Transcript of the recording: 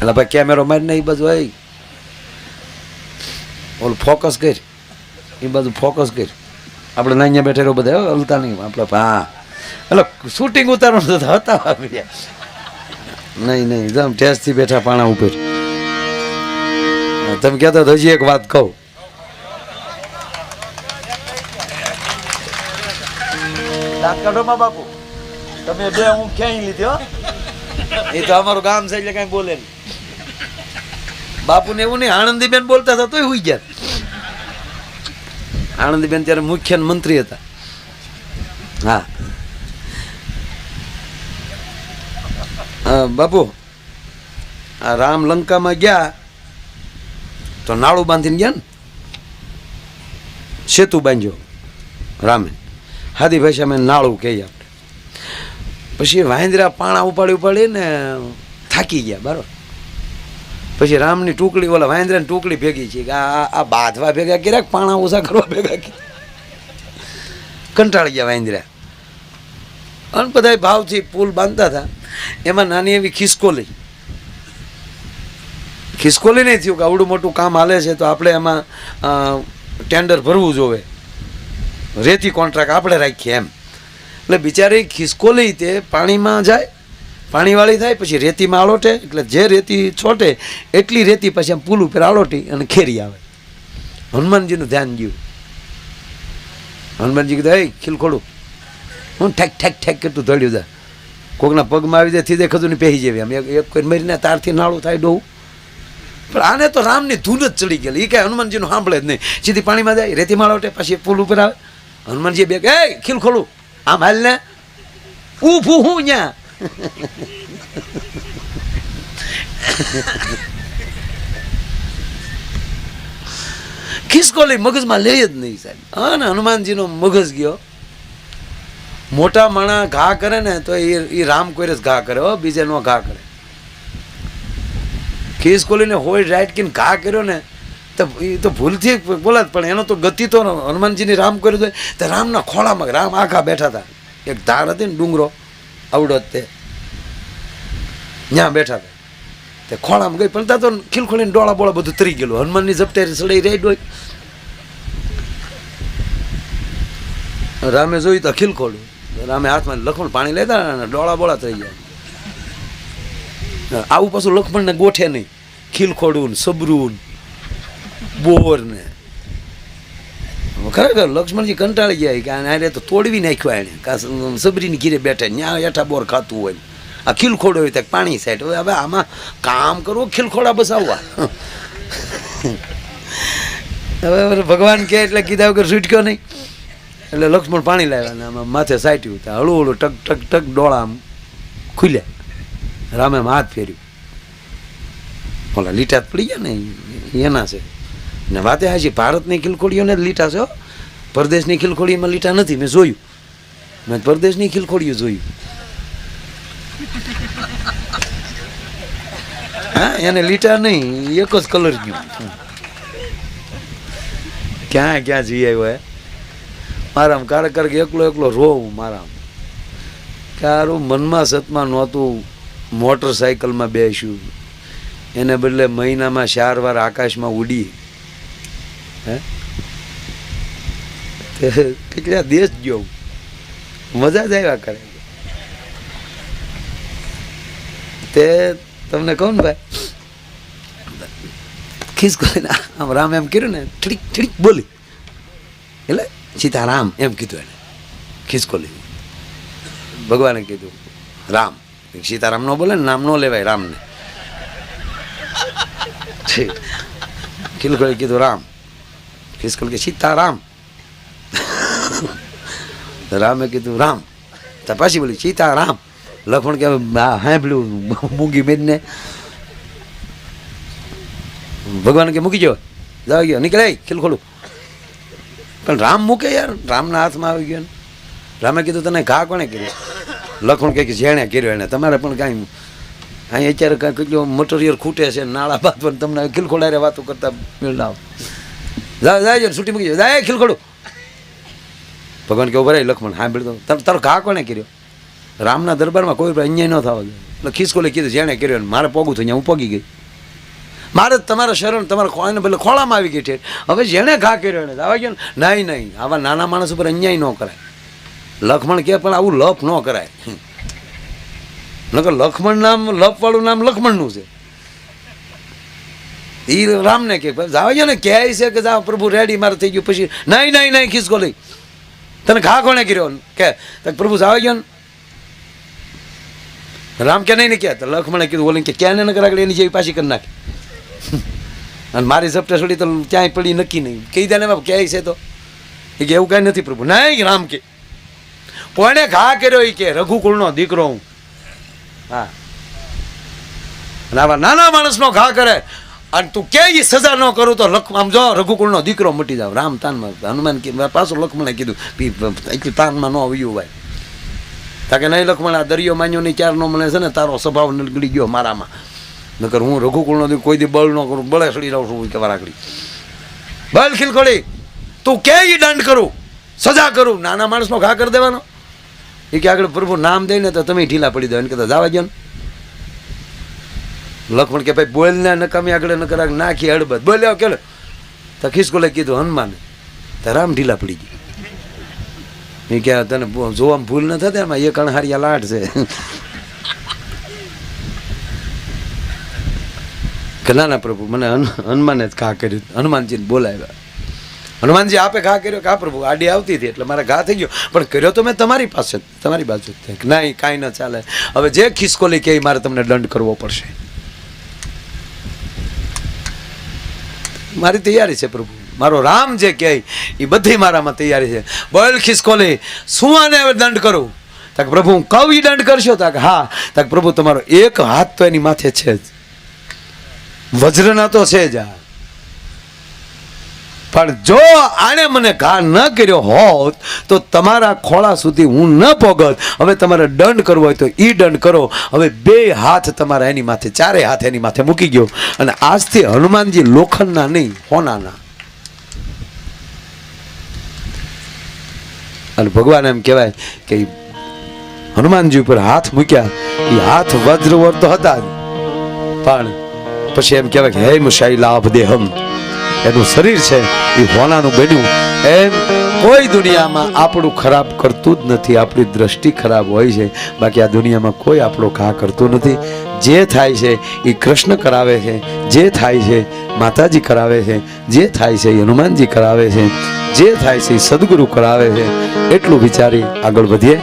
એટલે ભાઈ કેમેરો મારીને એ બાજુ આવી ઓલું ફોકસ કરી એ બાજુ ફોકસ કરી આપણે ના અહીંયા બેઠેલો બધા હલતા નહીં આપણે હા એટલે શૂટિંગ ઉતારવાનું હતા નહીં નહીં એકદમ ટેસ્ટથી બેઠા પાણા ઉપર તમે કહેતા તો હજી એક વાત કહું કાઢોમાં બાપુ તમે બે હું ક્યાંય લીધી હો એ તો અમારું ગામ છે એટલે કઈ બોલે નહીં બાપુ ને એવું નહીં આનંદીબેન બોલતા હતા તોય હુઈ ગયા આનંદીબેન ત્યારે મુખ્ય મંત્રી હતા હા બાપુ આ રામ લંકામાં ગયા તો નાળું બાંધીને ગયા ને સેતુ બાંધ્યો રામે હાદી ભાષામાં નાળું કહીએ આપણે પછી વાંદરા પાણા ઉપાડીને થાકી ગયા બરાબર પછી રામની ટુકડી ઓલા વાંદરાની ટુકડી ભેગી છે કે આ બાંધવા ભેગા કર્યા પાણા ઓછા કરવા ભેગા કર્યા કંટાળી ગયા વાંદરા અને બધા ભાવથી પુલ બાંધતા હતા એમાં નાની એવી ખિસકોલી નહીં થયું કે આવડું મોટું કામ હાલે છે તો આપણે એમાં ટેન્ડર ભરવું જોવે રેતી કોન્ટ્રાક્ટ આપણે રાખીએ એમ એટલે બિચારી ખિસકોલી તે પાણીમાં જાય પાણીવાળી થાય પછી રેતીમાં આલોટે એટલે જે રેતી છોટે એટલી રેતી પછી આમ પુલ ઉપર આલોટી અને ખેરી આવે હનુમાનજીનું ધ્યાન ગયું હનુમાનજી કીધું એ ખીલખોડું હું ઠેક ઠેક ઠેક કેટલું ધડ્યું જાય કોકના પગમાં આવી જાય થી દે ખજુની પહેરી જેવી આમ એક કોઈ મરીને તારથી નાળું થાય ડોવું પણ આને તો રામની ધૂન જ ચડી ગયેલી એ કાંઈ હનુમાનજીનું સાંભળે જ નહીં સીધી પાણીમાં જાય રેતીમાં આલોટે પછી પુલ ઉપર આવે હનુમાનજી બે એ ખીલખોડું આમ હાલ ને ઊભું હું ન્યા ખિસકોલી મગજમાં લે જ નહીં સાહેબ હા ને હનુમાનજીનો મગજ ગયો મોટા માણા ઘા કરે ને તો એ રામ કોઈ જ ઘા કરે હો બીજે નો ઘા કરે ખિસકોલીને હોય રાઈટ કીને ઘા કર્યો ને તો એ તો ભૂલથી બોલાત પણ એનો તો ગતિ તો હનુમાનજીની રામ કર્યો તો તે રામના ખોળામાં રામ આખા બેઠા હતા એક ધાર હતી ને ડુંગરો આવડો તે ત્યાં બેઠા હતા તે ખોળામાં ગઈ પણ ત્યાં તો ખીલખોલીને ડોળા બોળા બધું તરી ગયેલું હનુમાનની ઝપટે સડાઈ રહી ડોઈ રામે જોયું તો ખીલખોલું રામે હાથમાં લખમણ પાણી લેતા અને ડોળા બોળા થઈ ગયા આવું પાછું લખમણને ગોઠે નહીં ખીલખોડું ને સબરું બોર ને ખરેખર લક્ષ્મણજી કંટાળી ગયા કે આને તો તોડવી નાખ્યો એને સબરીની ઘીરે બેઠા ત્યાં હેઠા બોર ખાતું હોય આ ખીલખોડો હોય ત્યાં પાણી સાઈડ હવે આમાં કામ કરવું ખીલખોડા બસાવવા હવે ભગવાન કહે એટલે કીધા વગર છૂટક્યો નહીં એટલે લક્ષ્મણ પાણી લાવ્યા ને આમાં માથે સાટ્યું ત્યાં હળું હળું ટક ટક ટક ડોળા આમ ખુલ્યા રામે હાથ ફેર્યું ઓલા લીટા પડી ગયા ને એના છે ને વાતે હાજી ભારતની ખીલખોડીઓને જ લીટા છે પરદેશની ખીલખોડીમાં લીટા નથી મેં જોયું મેં પરદેશની ખીલખોડીઓ જોયું હા એને લીટા નહીં એક જ કલર ગયું ક્યાં ક્યાં જઈ આવ્યો હે મારામ કારક કારક એકલો એકલો રોવું મારામ કારું મનમાં સતમાં નહોતું મોટરસાઇકલમાં બેસ્યું એને બદલે મહિનામાં 4 વાર આકાશમાં ઉડી હે કેટલા દેશ ગયો મજા જ આવ્યા કરે તે તમને કહું ને ભાઈ ખિસકોલીને આમ રામ એમ કર્યું ને ઠીક ઠીક બોલી એટલે સીતારામ એમ કીધું એને ખિસકોલી ભગવાને કીધું રામ સીતારામ નો બોલે ને નામ નો લેવાય રામને ખિલખોલી કીધું રામ ખિસકોલી કે સીતારામ રામે કીધું રામ તો પાછી બોલી સીતારામ લખમણ કે સાંભળ્યું મૂંગી મેદને ભગવાન કે મૂકી જાઓ જાવ ગયો નીકળે ખિલખોલું પણ રામ મૂકે યાર રામના હાથમાં આવી ગયો ને રામે કીધું તને ઘા કોણે કર્યો લખમણ કે જેણે કર્યો એને તમારે પણ કાંઈ અહીં અત્યારે કાંઈ કેટલું મટીરિયલ ખૂટે છે નાળા બાદ પણ તમને ખિલખોડારે વાતો કરતા મેળાવ જાય છૂટી મૂકી જાય ખિલખોડું ભગવાન કે ઉભા રહી લખમણ સાંભળી દો તારો ઘા કોણે કર્યો રામના દરબારમાં કોઈ અન્યાય ન થવા જોઈએ એટલે ખિસકોલી કીધું જેણે કર્યો ને મારે પોગું થયું હું પોગી ગઈ, મારે તમારા શરણ તમારા ખોળાને ભલે ખોળામાં આવી ગઈ છે. હવે જેણે ઘા કર્યો એને આવા ગયો ને નહીં આવા નાના માણસ ઉપર અન્યાય ન કરાય. લક્ષ્મણ કહે પણ આવું લપ ન કરાય. નકર લક્ષ્મણ નામ લપવાળું નામ લક્ષ્મણનું છે. એ રામને કે જાવા ગયો ને કહે છે કે જાઓ પ્રભુ રેડી મારે થઈ ગયું. પછી નહીં ખિસકોલી તને ઘા કોણે કર્યો કે પ્રભુ જાવા ગયો ને રામ કે નહીં કે લક્ષ્મણે કીધું બોલે કે ક્યાં ન કરાગડે એની જેવી પાછી કરી નાખી. અને મારી ઝપટે છોડી તો ક્યાંય પડી નક્કી નહીં. કહી દે ને બાપ ક્યાંય છે તો એ કે એવું કાંઈ નથી પ્રભુ. નહીં રામ કે કોણે ઘા કર્યો એ કે રઘુકુળનો દીકરો હું. હા અને આવા નાના માણસનો ઘા કરે અને તું કે સજા ન કરું તો આમ જો રઘુકુળનો દીકરો મટી જાવ. રામ તાનમાં હનુમાન પાછું લક્ષ્મણે કીધું એટલી તાનમાં ન આવ્યું ભાઈ. તાકે નહીં લક્ષ્મણ આ દરિયો માન્યો નહીં ચાર નો મને છે ને તારો સ્વભાવ નીકળી ગયો મારામાં. નકર હું રઘુકુળનો કોઈ દી બળ ન કરું બળે સડી રહું છું કે વારાકડી બળ ખીલખોડી તું કે દંડ કરું સજા કરું. નાના માણસનો ઘા કરી દેવાનો એ કે આગળ પ્રભુ નામ દઈને તો તમે ઢીલા પડી દો એને કહેતા જવા દો ને. લક્ષ્મણ કે ભાઈ બોલ ને નકામી આગળ ન કરા નાખી હળબત બોલ્યો કે તો ખિસકોલે કીધું હનુમાને તો રામ ઢીલા પડી ગઈ. એ કે તને જોવામાં ભૂલ ન થતી એમાં એક અણહારિયા લાટ છે કે ના પ્રભુ મને હનુમાને જ ઘા કર્યું. હનુમાનજીને બોલાવ્યા. હનુમાનજી આપે ઘા કર્યો કે આ પ્રભુ આડી આવતી હતી એટલે મારા ઘા થઈ ગયો પણ કર્યો તો મેં તમારી પાસે તમારી બાજુ નહીં કાંઈ ન ચાલે. હવે જે ખિસકોલી કે મારે તમને દંડ કરવો પડશે. મારી તૈયારી છે પ્રભુ. મારો રામ જે કહે એ બધી મારામાં તૈયારી છે. બોલ ખિસકોલી શું આને હવે દંડ કરું? તક પ્રભુ હું કહું એ દંડ કરશો? તક હા. તક પ્રભુ તમારો એક હાથ તો એની માથે છે જ, વજ્રના તો છે જ. પણ જો આણે મને ઘા ન કર્યો હોત તો તમારા ખોળા સુધી હું ન પોગત. હવે તમારે દંડ કરવો હોય તો એ દંડ કરો. હવે બે હાથ તમારા એની માથે, ચારે હાથ એની માથે મૂકી ગયો. અને આજથી હનુમાનજી લોખંડના નહીં હોનાના. અને ભગવાન એમ કહેવાય કે હનુમાનજી ઉપર હાથ મૂક્યા એ હાથ વજ્રવર તો હતા જ પણ પછી એમ કહેવાય કે હે શૈલાભ દેહમ એનું શરીર છે એ હોનાનું બન્યું. એમ કોઈ દુનિયામાં આપણું ખરાબ કરતું જ નથી. આપણી દ્રષ્ટિ ખરાબ હોય છે બાકી આ દુનિયામાં કોઈ આપણો ઘા કરતું નથી. જે થાય છે એ કૃષ્ણ કરાવે છે, જે થાય છે માતાજી કરાવે છે, જે થાય છે એ હનુમાનજી કરાવે છે, જે થાય છે એ સદગુરુ કરાવે છે. એટલું વિચારી આગળ વધીએ.